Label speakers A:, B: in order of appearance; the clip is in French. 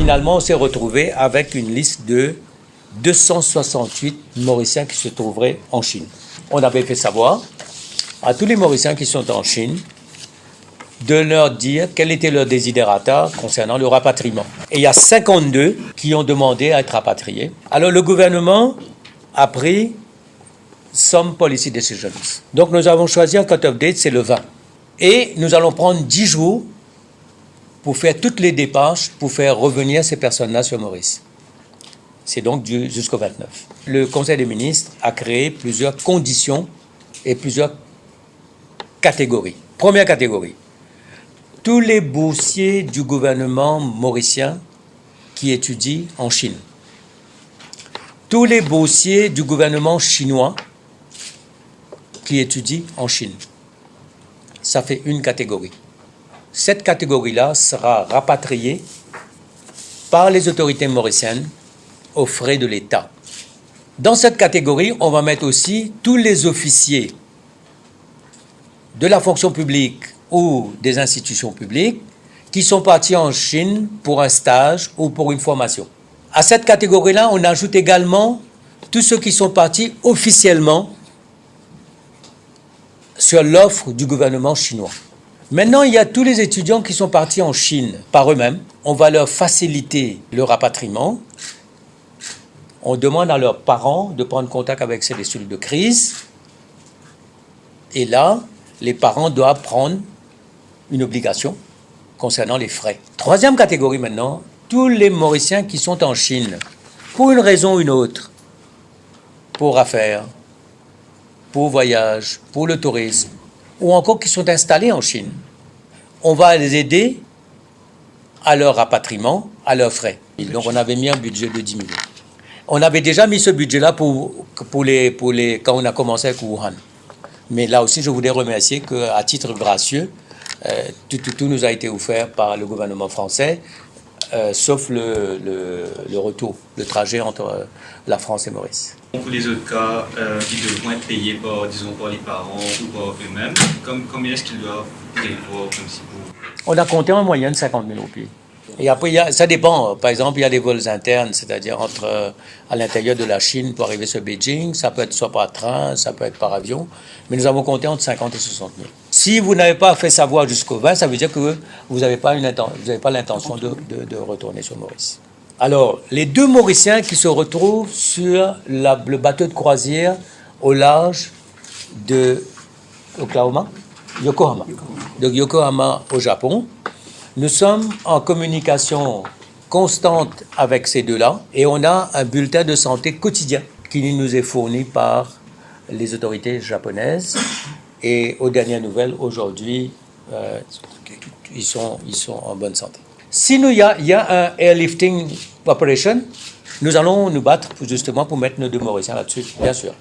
A: finalement, on s'est retrouvé avec une liste de 268 Mauriciens qui se trouveraient en Chine. On avait fait savoir à tous les Mauriciens qui sont en Chine de leur dire quel était leur désidérata concernant le rapatriement. Et il y a 52 qui ont demandé à être rapatriés. Alors le gouvernement a pris some policy decisions. Donc nous avons choisi un cut-off date, c'est le 20. Et nous allons prendre 10 jours pour faire toutes les dépenses pour faire revenir ces personnes-là sur Maurice. C'est donc jusqu'au 29. Le Conseil des ministres a créé plusieurs conditions et plusieurs catégories. Première catégorie, tous les boursiers du gouvernement mauricien qui étudient en Chine. Tous les boursiers du gouvernement chinois qui étudient en Chine. Ça fait une catégorie. Cette catégorie-là sera rapatriée par les autorités mauriciennes aux frais de l'État. Dans cette catégorie, on va mettre aussi tous les officiers de la fonction publique ou des institutions publiques qui sont partis en Chine pour un stage ou pour une formation. À cette catégorie-là, on ajoute également tous ceux qui sont partis officiellement sur l'offre du gouvernement chinois. Maintenant, il y a tous les étudiants qui sont partis en Chine par eux-mêmes. On va leur faciliter le rapatriement. On demande à leurs parents de prendre contact avec ces cellules de crise. Et là, les parents doivent prendre une obligation concernant les frais. Troisième catégorie maintenant, tous les Mauriciens qui sont en Chine, pour une raison ou une autre, pour affaires, pour voyage, pour le tourisme, ou encore qui sont installés en Chine. On va les aider à leur rapatriement, à leurs frais. Donc on avait mis un budget de 10 millions. On avait déjà mis ce budget-là pour quand on a commencé avec Wuhan. Mais là aussi, je voulais remercier qu'à titre gracieux, tout nous a été offert par le gouvernement français, sauf le retour, le trajet entre la France et Maurice.
B: Pour les autres cas, ils devront être payés par, disons, par les parents ou par eux-mêmes. Combien est-ce qu'ils doivent prévoir comme si pour...
A: On a compté en moyenne 50 000 roupies. Et après, ça dépend. Par exemple, il y a des vols internes, c'est-à-dire à l'intérieur de la Chine pour arriver sur Beijing. Ça peut être soit par train, ça peut être par avion. Mais nous avons compté entre 50 et 60 000. Si vous n'avez pas fait savoir jusqu'au 20, ça veut dire que vous n'avez pas l'intention de retourner sur Maurice. Alors, les deux Mauriciens qui se retrouvent sur le bateau de croisière au large de Yokohama, de Yokohama au Japon, nous sommes en communication constante avec ces deux-là et on a un bulletin de santé quotidien qui nous est fourni par les autorités japonaises. Et aux dernières nouvelles, aujourd'hui, ils sont en bonne santé. Si il y a un airlifting operation, nous allons nous battre justement pour mettre nos deux Mauriciens là-dessus, bien sûr.